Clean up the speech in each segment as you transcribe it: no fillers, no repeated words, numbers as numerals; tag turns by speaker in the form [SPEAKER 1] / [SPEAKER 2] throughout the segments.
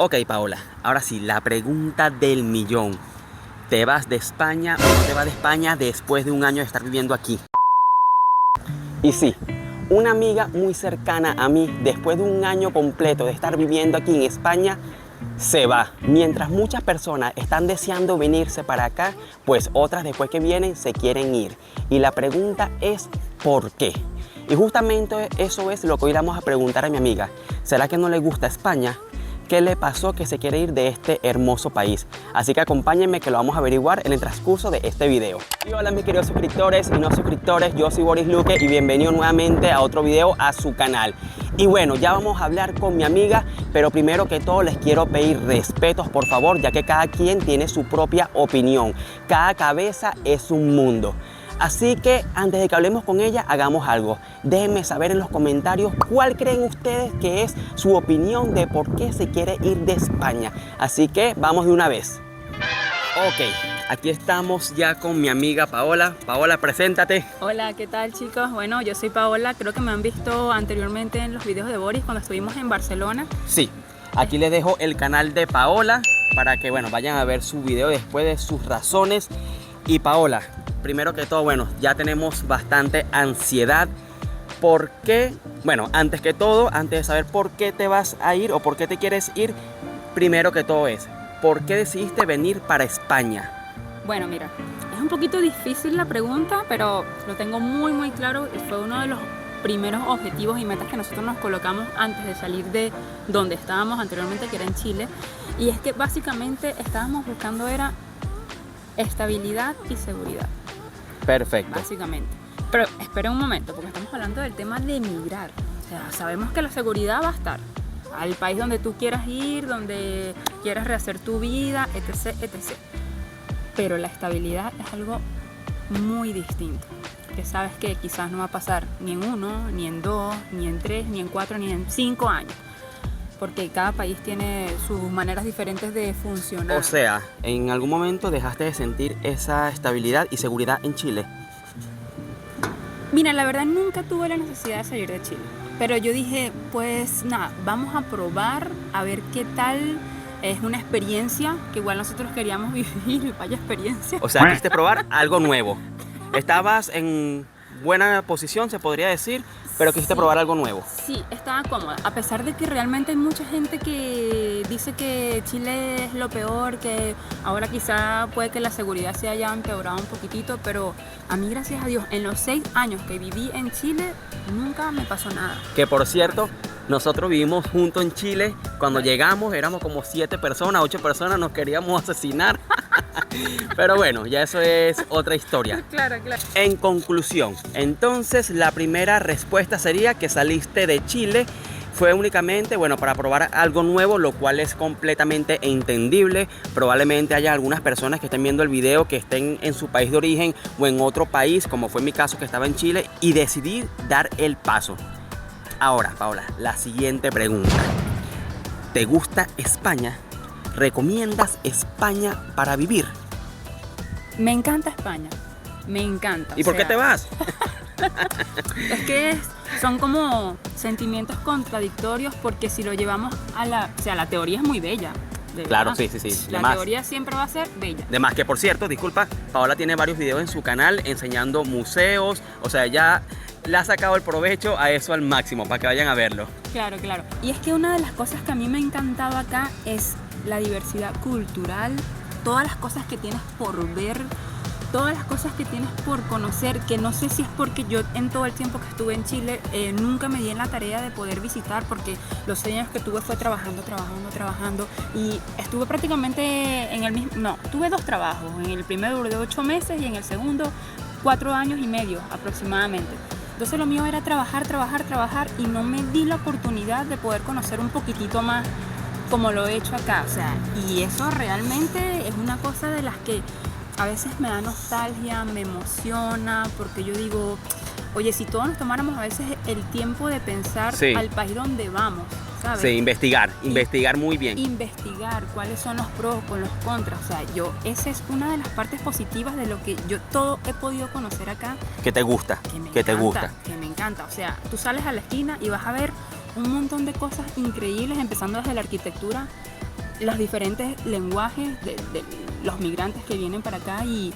[SPEAKER 1] Ok, Paola, ahora sí, la pregunta del millón. ¿Te vas de España o no te vas de España después de un año de estar viviendo aquí? Y sí, una amiga muy cercana a mí, después de un año completo de estar viviendo aquí en España, se va. Mientras muchas personas están deseando venirse para acá, pues otras después que vienen se quieren ir. Y la pregunta es ¿por qué? Y justamente eso es lo que hoy vamos a preguntar a mi amiga. ¿Será que no le gusta España? ¿Qué le pasó que se quiere ir de este hermoso país? Así que acompáñenme que lo vamos a averiguar en el transcurso de este video. Y hola mis queridos suscriptores y no suscriptores, yo soy Boris Luque y bienvenido nuevamente a otro video a su canal. Y bueno, ya vamos a hablar con mi amiga, pero primero que todo les quiero pedir respetos por favor, ya que cada quien tiene su propia opinión. Cada cabeza es un mundo. Así que antes de que hablemos con ella, hagamos algo. Déjenme saber en los comentarios cuál creen ustedes que es su opinión de por qué se quiere ir de España. Así que vamos de una vez. Ok, aquí estamos ya con mi amiga Paola. Paola, preséntate.
[SPEAKER 2] Hola, ¿qué tal chicos? Bueno, yo soy Paola, creo que me han visto anteriormente en los videos de Boris cuando estuvimos en Barcelona.
[SPEAKER 1] Sí, aquí les dejo el canal de Paola para que bueno, vayan a ver su video después de sus razones. Y Paola, primero que todo, bueno, ya tenemos bastante ansiedad. ¿Por qué? Bueno, antes que todo, antes de saber por qué te vas a ir o por qué te quieres ir, primero que todo es, ¿por qué decidiste venir para España?
[SPEAKER 2] Bueno, mira, es un poquito difícil la pregunta, pero lo tengo muy claro y fue uno de los primeros objetivos y metas que nosotros nos colocamos antes de salir de donde estábamos anteriormente, que era en Chile. Y es que básicamente estábamos buscando era estabilidad y seguridad.
[SPEAKER 1] Perfecto.
[SPEAKER 2] Básicamente. Pero espera un momento, porque estamos hablando del tema de emigrar. O sea, sabemos que la seguridad va a estar al país donde tú quieras ir, donde quieras rehacer tu vida, etc. Pero la estabilidad es algo muy distinto. Que sabes que quizás no va a pasar ni en 1, ni en 2, ni en 3, ni en 4, ni en 5 años. Porque cada país tiene sus maneras diferentes de funcionar.
[SPEAKER 1] O sea, ¿en algún momento dejaste de sentir esa estabilidad y seguridad en Chile?
[SPEAKER 2] Mira, la verdad nunca tuve la necesidad de salir de Chile. Pero yo dije, pues nada, vamos a probar, a ver qué tal. Es una experiencia que igual nosotros queríamos vivir, vaya experiencia.
[SPEAKER 1] O sea, quisiste probar algo nuevo. Estabas en buena posición, se podría decir, pero quisiste probar algo nuevo.
[SPEAKER 2] Sí, estaba cómoda, a pesar de que realmente hay mucha gente que dice que Chile es lo peor, que ahora quizá puede que la seguridad se haya empeorado un poquitito, pero a mí, gracias a Dios, en los 6 años que viví en Chile, nunca me pasó nada.
[SPEAKER 1] Que por cierto, nosotros vivimos juntos en Chile. Cuando llegamos éramos como 7 personas, 8 personas, nos queríamos asesinar. Pero bueno, ya eso es otra historia.
[SPEAKER 2] Claro.
[SPEAKER 1] En conclusión, entonces la primera respuesta sería que saliste de Chile fue únicamente, bueno, para probar algo nuevo, lo cual es completamente entendible. Probablemente haya algunas personas que estén viendo el video que estén en su país de origen o en otro país, como fue mi caso que estaba en Chile, y decidí dar el paso. Ahora, Paola, la siguiente pregunta. ¿Te gusta España? ¿Recomiendas España para vivir?
[SPEAKER 2] Me encanta España, me encanta.
[SPEAKER 1] ¿Y por qué te vas?
[SPEAKER 2] Es que son como sentimientos contradictorios, porque si lo llevamos a la teoría es muy bella.
[SPEAKER 1] Claro, sí.
[SPEAKER 2] La teoría siempre va a ser bella.
[SPEAKER 1] De más que, por cierto, disculpa, Paola tiene varios videos en su canal enseñando museos. O sea, ya le ha sacado el provecho a eso al máximo, para que vayan a verlo.
[SPEAKER 2] Claro. Y es que una de las cosas que a mí me ha encantado acá es la diversidad cultural, todas las cosas que tienes por ver, todas las cosas que tienes por conocer, que no sé si es porque yo en todo el tiempo que estuve en Chile nunca me di en la tarea de poder visitar, porque los 6 años que tuve fue trabajando y estuve prácticamente en el mismo, no, tuve 2 trabajos, en el primero duré 8 meses y en el segundo 4 años y medio aproximadamente. Entonces lo mío era trabajar y no me di la oportunidad de poder conocer un poquitito más como lo he hecho acá, o sea, y eso realmente es una cosa de las que a veces me da nostalgia, me emociona, porque yo digo, oye, si todos nos tomáramos a veces el tiempo de pensar al país donde vamos, ¿sabes?
[SPEAKER 1] Sí, investigar muy bien.
[SPEAKER 2] Investigar cuáles son los pros con los contras, o sea, esa es una de las partes positivas de lo que yo todo he podido conocer acá.
[SPEAKER 1] ¿Qué te gusta?
[SPEAKER 2] Que me encanta, o sea, tú sales a la esquina y vas a ver un montón de cosas increíbles, empezando desde la arquitectura, los diferentes lenguajes de los migrantes que vienen para acá y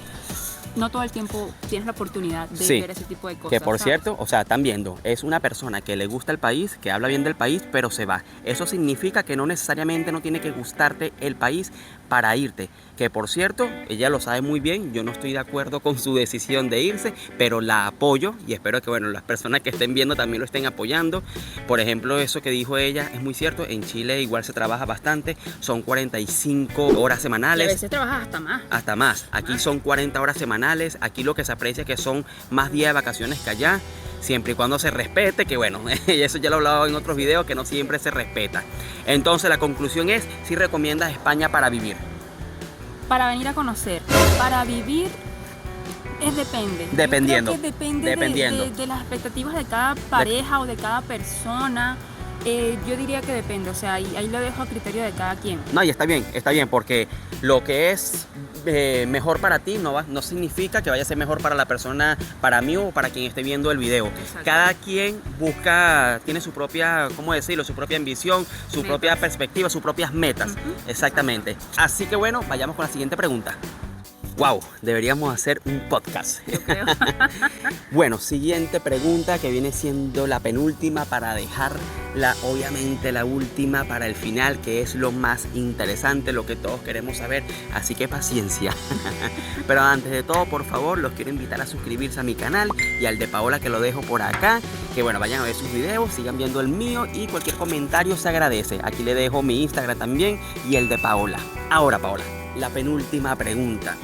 [SPEAKER 2] no todo el tiempo tienes la oportunidad de
[SPEAKER 1] Sí,
[SPEAKER 2] ver ese tipo de cosas.
[SPEAKER 1] que por
[SPEAKER 2] ¿sabes?
[SPEAKER 1] cierto, o sea, están viendo, es una persona que le gusta el país, que habla bien del país, pero se va. Eso significa que no necesariamente no tiene que gustarte el país para irte. Que por cierto, ella lo sabe muy bien, yo no estoy de acuerdo con su decisión de irse, pero la apoyo y espero que bueno, las personas que estén viendo también lo estén apoyando. Por ejemplo, eso que dijo ella es muy cierto, en Chile igual se trabaja bastante, son 45 horas
[SPEAKER 2] Y a
[SPEAKER 1] semanales.
[SPEAKER 2] veces trabajas hasta más.
[SPEAKER 1] Hasta más. Aquí son 40 horas semanales. Aquí lo que se aprecia es que son más días de vacaciones que allá, siempre y cuando se respete, que bueno, eso ya lo he hablado en otros videos, que no siempre se respeta. Entonces la conclusión es, si recomiendas España para vivir.
[SPEAKER 2] Para venir a conocer, para vivir, depende.
[SPEAKER 1] Dependiendo.
[SPEAKER 2] Yo creo que depende
[SPEAKER 1] Dependiendo.
[SPEAKER 2] de las expectativas de cada pareja o de cada persona. Yo diría que depende, o sea, ahí lo dejo a criterio de cada quien.
[SPEAKER 1] No, y está bien, porque lo que es mejor para ti no significa que vaya a ser mejor para la persona, para mí o para quien esté viendo el video.
[SPEAKER 2] Exacto.
[SPEAKER 1] Cada quien tiene su propia, ¿cómo decirlo? Su propia ambición, su
[SPEAKER 2] Metas.
[SPEAKER 1] propia perspectiva, sus propias metas.
[SPEAKER 2] Ujú.
[SPEAKER 1] Exactamente. Así que bueno, vayamos con la siguiente pregunta. Wow, deberíamos hacer un podcast.
[SPEAKER 2] Yo creo.
[SPEAKER 1] Bueno, siguiente pregunta que viene siendo la penúltima para dejarla, obviamente la última para el final, que es lo más interesante, lo que todos queremos saber, así que paciencia. Pero antes de todo, por favor, los quiero invitar a suscribirse a mi canal y al de Paola, que lo dejo por acá, que bueno, vayan a ver sus videos, sigan viendo el mío y cualquier comentario se agradece. Aquí le dejo mi Instagram también y el de Paola. Ahora, Paola, la penúltima pregunta.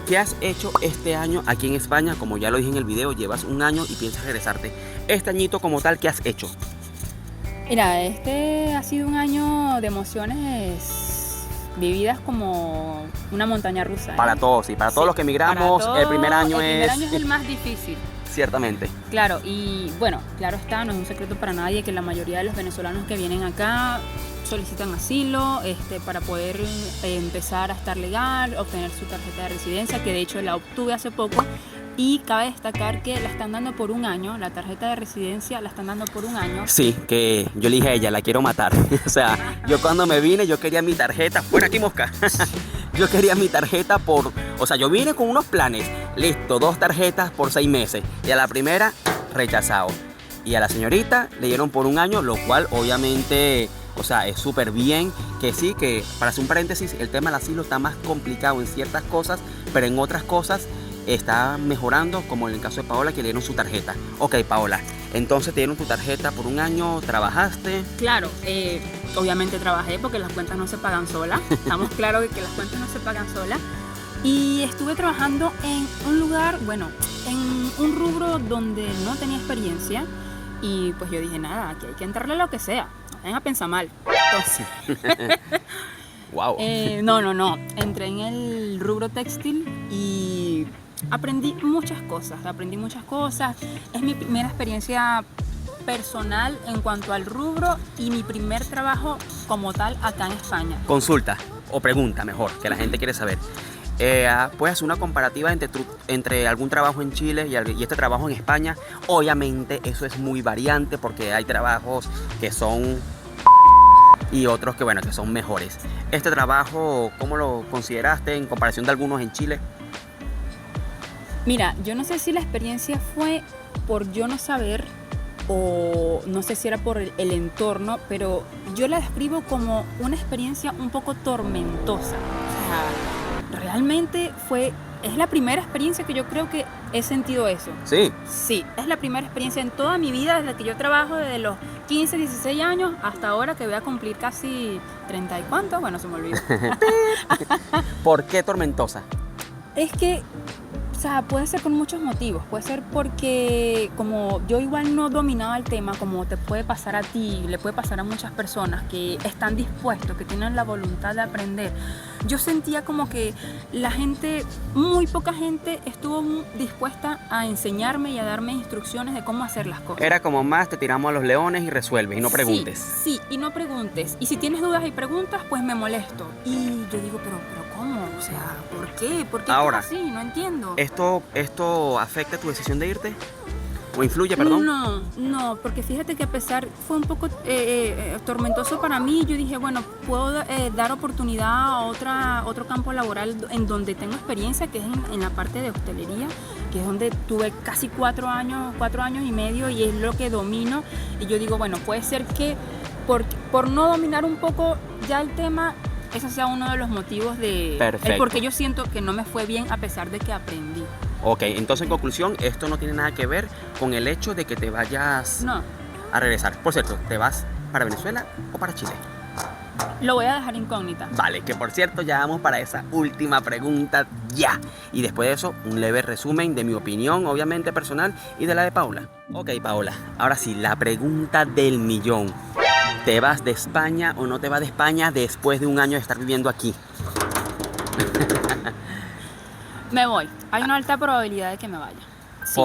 [SPEAKER 1] ¿Qué has hecho este año aquí en España? Como ya lo dije en el video, llevas un año y piensas regresarte. Este añito como tal, ¿qué has hecho?
[SPEAKER 2] Mira, este ha sido un año de emociones vividas como una montaña rusa.
[SPEAKER 1] Para todos, y para todos
[SPEAKER 2] Sí,
[SPEAKER 1] los que emigramos,
[SPEAKER 2] para
[SPEAKER 1] el primer año
[SPEAKER 2] el primer año
[SPEAKER 1] es
[SPEAKER 2] es el más difícil.
[SPEAKER 1] ciertamente.
[SPEAKER 2] Claro, y bueno, claro está, no es un secreto para nadie que la mayoría de los venezolanos que vienen acá solicitan asilo para poder empezar a estar legal, obtener su tarjeta de residencia, que de hecho la obtuve hace poco. Y cabe destacar que la están dando por un año, la tarjeta de residencia la están dando por un año.
[SPEAKER 1] Sí, que yo le dije a ella, la quiero matar. O sea, yo cuando me vine, yo quería mi tarjeta. Fuera aquí, mosca. Yo quería mi tarjeta o sea, yo vine con unos planes. Listo, 2 tarjetas por 6 meses. Y a la primera, rechazado. Y a la señorita le dieron por un año, lo cual obviamente, o sea, es súper bien. Que sí, que para hacer un paréntesis, el tema del asilo está más complicado en ciertas cosas, pero en otras cosas está mejorando, como en el caso de Paola, que le dieron su tarjeta. Ok, Paola, entonces te dieron tu tarjeta por un año, trabajaste.
[SPEAKER 2] Claro, obviamente trabajé porque las cuentas no se pagan solas. Estamos claros de que las cuentas no se pagan solas. Y estuve trabajando en un lugar, bueno, en un rubro donde no tenía experiencia. Y pues yo dije, nada, aquí hay que entrarle a lo que sea. No vayan a pensar mal. Entonces,
[SPEAKER 1] Wow.
[SPEAKER 2] no. Entré en el rubro textil y aprendí muchas cosas. Es mi primera experiencia personal en cuanto al rubro y mi primer trabajo como tal acá en España.
[SPEAKER 1] Consulta o pregunta mejor, que la gente quiere saber. ¿Puedes hacer una comparativa entre algún trabajo en Chile y este trabajo en España? Obviamente eso es muy variante porque hay trabajos que son y otros que bueno, que son mejores. Este trabajo, ¿cómo lo consideraste en comparación de algunos en Chile?
[SPEAKER 2] Mira, yo no sé si la experiencia fue por yo no saber o no sé si era por el entorno, pero yo la describo como una experiencia un poco tormentosa. O sea, realmente es la primera experiencia que yo creo que he sentido eso.
[SPEAKER 1] Sí.
[SPEAKER 2] Sí, es la primera experiencia en toda mi vida, desde que yo trabajo, desde los 15, 16 años hasta ahora que voy a cumplir casi 30 y cuánto, bueno, se me olvidó.
[SPEAKER 1] ¿Por qué tormentosa?
[SPEAKER 2] Es que, o sea, puede ser por muchos motivos. Puede ser porque como yo igual no dominaba el tema, como te puede pasar a ti, le puede pasar a muchas personas que están dispuestos, que tienen la voluntad de aprender. Yo sentía como que la gente, muy poca gente estuvo dispuesta a enseñarme y a darme instrucciones de cómo hacer las cosas.
[SPEAKER 1] Era como más, te tiramos a los leones y resuelves y no preguntes.
[SPEAKER 2] Sí, y no preguntes. Y si tienes dudas y preguntas, pues me molesto. Y yo digo, pero ¿cómo? O sea, ¿por qué? ¿Por qué
[SPEAKER 1] Ahora,
[SPEAKER 2] así? No entiendo.
[SPEAKER 1] ¿Esto afecta tu decisión de irte? ¿O influye, perdón?
[SPEAKER 2] No, porque fíjate que a pesar, fue un poco tormentoso para mí. Yo dije, bueno, puedo dar oportunidad a otro campo laboral en donde tengo experiencia, que es en la parte de hostelería, que es donde tuve casi 4 años y medio, y es lo que domino. Y yo digo, bueno, puede ser que por no dominar un poco ya el tema, ese sea uno de los motivos de
[SPEAKER 1] Perfecto.
[SPEAKER 2] porque yo siento que no me fue bien a pesar de que aprendí.
[SPEAKER 1] Ok, entonces en conclusión, esto no tiene nada que ver con el hecho de que te vayas
[SPEAKER 2] No,
[SPEAKER 1] a regresar. Por cierto, ¿te vas para Venezuela o para Chile?
[SPEAKER 2] lo voy a dejar incógnita.
[SPEAKER 1] Vale, que por cierto ya vamos para esa última pregunta ya. Y después de eso, un leve resumen de mi opinión, obviamente personal, y de la de Paula. Ok, Paola, ahora sí, la pregunta del millón. ¿Te vas de España o no te vas de España después de un año de estar viviendo aquí?
[SPEAKER 2] Me voy. Hay una alta probabilidad de que me vaya. Sí.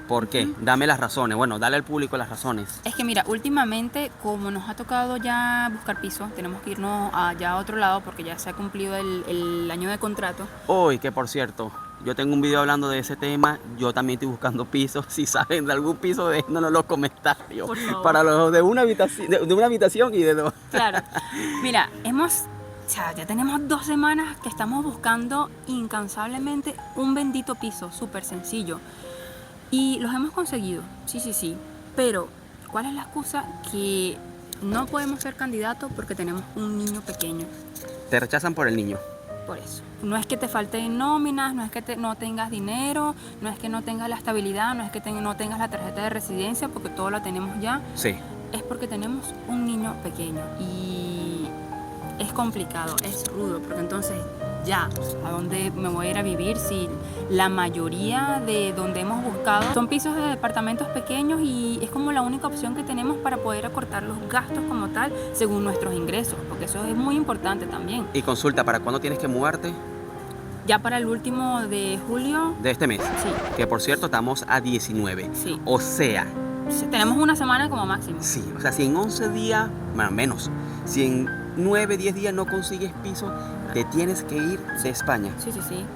[SPEAKER 1] ¿Por qué? Dame las razones. Bueno, dale al público las razones.
[SPEAKER 2] Es que mira, últimamente, como nos ha tocado ya buscar piso, tenemos que irnos allá a otro lado porque ya se ha cumplido el año de contrato.
[SPEAKER 1] Hoy, que por cierto, yo tengo un video hablando de ese tema. Yo también estoy buscando pisos. Si saben de algún piso, déjenos en los comentarios.
[SPEAKER 2] Por favor.
[SPEAKER 1] Para los de una habitación y de 2.
[SPEAKER 2] Claro. Mira, ya tenemos 2 semanas que estamos buscando incansablemente un bendito piso, súper sencillo. Y los hemos conseguido, sí. Pero, ¿cuál es la excusa? Que no podemos ser candidatos porque tenemos un niño pequeño.
[SPEAKER 1] Te rechazan por el niño.
[SPEAKER 2] Por eso. No es que te falten nóminas, no es que no tengas dinero, no es que no tengas la estabilidad, no es que no tengas la tarjeta de residencia, porque todo lo tenemos ya.
[SPEAKER 1] Sí.
[SPEAKER 2] Es porque tenemos un niño pequeño y es complicado, es rudo, porque entonces ya, ¿a dónde me voy a ir a vivir si la mayoría de donde hemos buscado son pisos de departamentos pequeños y es como la única opción que tenemos para poder acortar los gastos como tal según nuestros ingresos, porque eso es muy importante también.
[SPEAKER 1] Y consulta, ¿para cuándo tienes que mudarte?
[SPEAKER 2] Ya para el último de julio.
[SPEAKER 1] De este mes.
[SPEAKER 2] Sí.
[SPEAKER 1] Que por cierto, estamos a 19.
[SPEAKER 2] Sí.
[SPEAKER 1] O sea,
[SPEAKER 2] Tenemos una semana como máximo.
[SPEAKER 1] sí, o sea, si en 11 días, bueno, menos, si en 9, 10 días no consigues piso, te tienes que ir de España.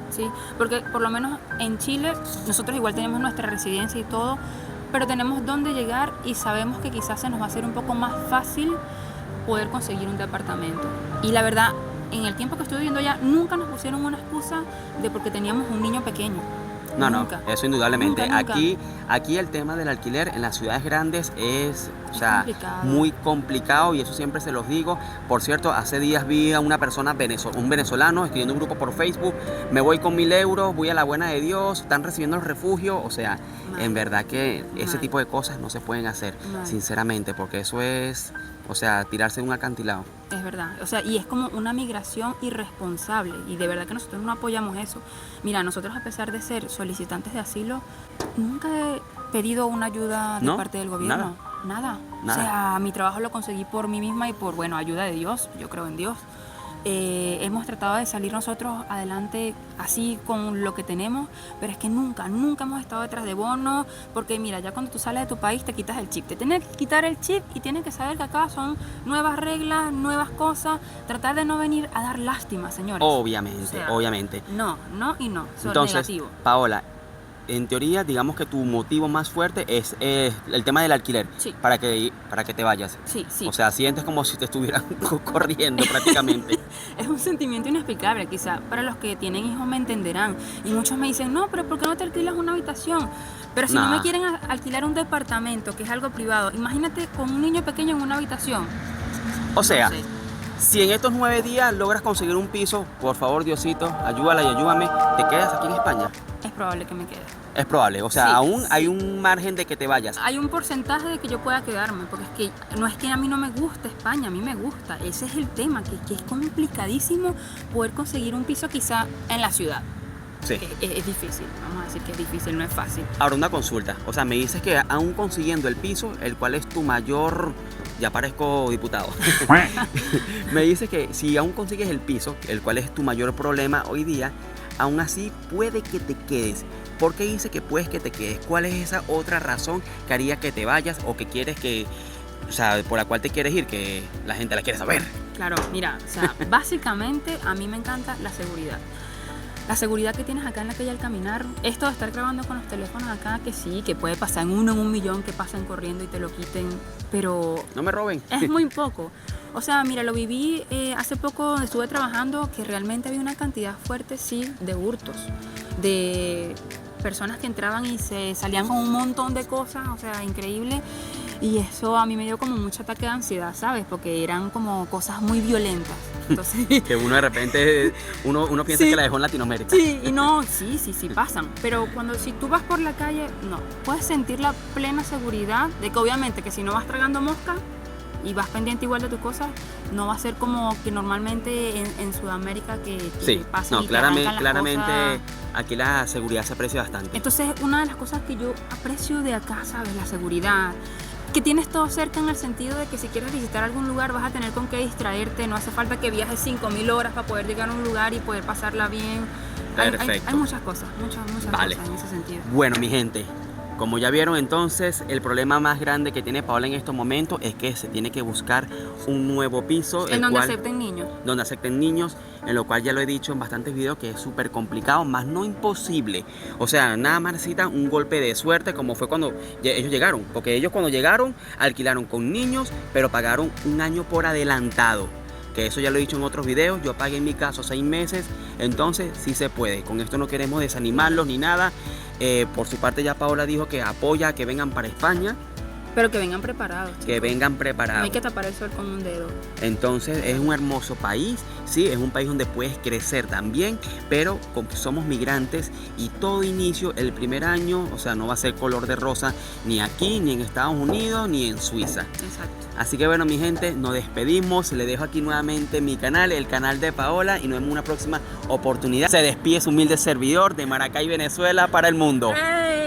[SPEAKER 2] Sí, porque por lo menos en Chile nosotros igual tenemos nuestra residencia y todo, pero tenemos dónde llegar y sabemos que quizás se nos va a hacer un poco más fácil poder conseguir un departamento. Y la verdad, en el tiempo que estuve viviendo allá, nunca nos pusieron una excusa de porque teníamos un niño pequeño. Nunca.
[SPEAKER 1] No, eso indudablemente.
[SPEAKER 2] Nunca.
[SPEAKER 1] Aquí el tema del alquiler en las ciudades grandes es
[SPEAKER 2] complicado.
[SPEAKER 1] muy complicado y eso siempre se los digo. Por cierto, hace días vi a una persona, un venezolano, escribiendo un grupo por Facebook, me voy con 1.000 euros, voy a la buena de Dios, están recibiendo el refugio. O sea, en verdad que ese tipo de cosas no se pueden hacer, sinceramente, porque eso es, tirarse de un acantilado.
[SPEAKER 2] Es verdad, y es como una migración irresponsable y de verdad que nosotros no apoyamos eso. Mira, nosotros a pesar de ser solicitantes de asilo, nunca he pedido una ayuda de parte del gobierno. Nada. O sea, mi trabajo lo conseguí por mí misma y por, ayuda de Dios, yo creo en Dios. Hemos tratado de salir nosotros adelante así con lo que tenemos, pero es que nunca hemos estado detrás de bonos, porque mira, ya cuando tú sales de tu país te quitas el chip, te tienes que quitar el chip y tienes que saber que acá son nuevas reglas, nuevas cosas, tratar de no venir a dar lástima, señores.
[SPEAKER 1] Obviamente.
[SPEAKER 2] No,
[SPEAKER 1] Entonces,
[SPEAKER 2] negativo.
[SPEAKER 1] Paola, en teoría, digamos que tu motivo más fuerte es el tema del alquiler,
[SPEAKER 2] sí.
[SPEAKER 1] para que te vayas.
[SPEAKER 2] Sí.
[SPEAKER 1] O sea, sientes como si te estuvieran corriendo prácticamente.
[SPEAKER 2] Es un sentimiento inexplicable, quizá para los que tienen hijos me entenderán. Y muchos me dicen, no, pero ¿por qué no te alquilas una habitación? Pero si no me quieren alquilar un departamento, que es algo privado, imagínate con un niño pequeño en una habitación.
[SPEAKER 1] O sea, si en estos 9 días logras conseguir un piso, por favor, Diosito, ayúdala y ayúdame, ¿te quedas aquí en España?
[SPEAKER 2] Es probable que me quede.
[SPEAKER 1] Es probable, hay un margen de que te vayas.
[SPEAKER 2] Hay un porcentaje de que yo pueda quedarme, porque es que no es que a mí no me guste España, a mí me gusta. Ese es el tema, que es complicadísimo poder conseguir un piso quizá en la ciudad.
[SPEAKER 1] Sí.
[SPEAKER 2] Es difícil, vamos a decir que es difícil, no es fácil.
[SPEAKER 1] Ahora una consulta, me dices que aún consiguiendo el piso, el cual es tu mayor... Ya parezco diputado. Me dices que si aún consigues el piso, el cual es tu mayor problema hoy día, aún así puede que te quedes. ¿Por qué dice que puedes que te quedes? ¿Cuál es esa otra razón que haría que te vayas o que quieres que, por la cual te quieres ir, que la gente la quiere saber?
[SPEAKER 2] Claro, mira, básicamente a mí me encanta la seguridad. La seguridad que tienes acá en la calle al caminar, esto de estar grabando con los teléfonos acá, que sí, que puede pasar en 1 en 1.000.000 que pasen corriendo y te lo quiten, pero
[SPEAKER 1] No me roben.
[SPEAKER 2] es muy poco. O sea, mira, lo viví hace poco donde estuve trabajando, que realmente había una cantidad fuerte, sí, de hurtos, de personas que entraban y se salían con un montón de cosas, o sea, increíble. Y eso a mí me dio como mucho ataque de ansiedad, ¿sabes? Porque eran como cosas muy violentas. Entonces,
[SPEAKER 1] Que uno de repente, uno piensa
[SPEAKER 2] Sí.
[SPEAKER 1] que la dejó en Latinoamérica.
[SPEAKER 2] sí, y no, sí pasan. Pero si tú vas por la calle, no, puedes sentir la plena seguridad de que obviamente que si no vas tragando mosca y vas pendiente igual de tus cosas, no va a ser como que normalmente en Sudamérica que
[SPEAKER 1] Sí,
[SPEAKER 2] pasan
[SPEAKER 1] no,
[SPEAKER 2] y te arrancan las
[SPEAKER 1] claramente
[SPEAKER 2] cosas.
[SPEAKER 1] aquí la seguridad se aprecia bastante.
[SPEAKER 2] Entonces, una de las cosas que yo aprecio de acá, ¿sabes? La seguridad. Que tienes todo cerca en el sentido de que si quieres visitar algún lugar vas a tener con qué distraerte, no hace falta que viajes 5.000 horas para poder llegar a un lugar y poder pasarla bien.
[SPEAKER 1] Perfecto.
[SPEAKER 2] Hay muchas cosas, muchas
[SPEAKER 1] Vale.
[SPEAKER 2] cosas en ese sentido.
[SPEAKER 1] Bueno, mi gente, como ya vieron entonces, el problema más grande que tiene Paola en estos momentos es que se tiene que buscar un nuevo piso,
[SPEAKER 2] En donde acepten niños.
[SPEAKER 1] donde acepten niños, en lo cual ya lo he dicho en bastantes videos que es súper complicado, más no imposible. O sea, nada más necesitan un golpe de suerte, como fue cuando ellos llegaron, porque ellos cuando llegaron alquilaron con niños, pero pagaron un año por adelantado. Que eso ya lo he dicho en otros videos, yo pagué en mi caso 6 meses, entonces sí se puede. Con esto no queremos desanimarlos ni nada. Por su parte ya Paola dijo que apoya a que vengan para España,
[SPEAKER 2] Pero que vengan preparados.
[SPEAKER 1] que
[SPEAKER 2] chicos.
[SPEAKER 1] vengan
[SPEAKER 2] No
[SPEAKER 1] preparados.
[SPEAKER 2] hay que tapar el sol con un dedo.
[SPEAKER 1] Entonces es un hermoso país, sí, es un país donde puedes crecer también, pero como somos migrantes y todo inicio, el primer año, o sea, no va a ser color de rosa ni aquí, ni en Estados Unidos, ni en Suiza.
[SPEAKER 2] Exacto.
[SPEAKER 1] Así que bueno, mi gente, nos despedimos, le dejo aquí nuevamente mi canal, el canal de Paola, y nos vemos en una próxima oportunidad. Se despide su humilde servidor de Maracay, Venezuela, para el mundo.
[SPEAKER 2] ¡Ey!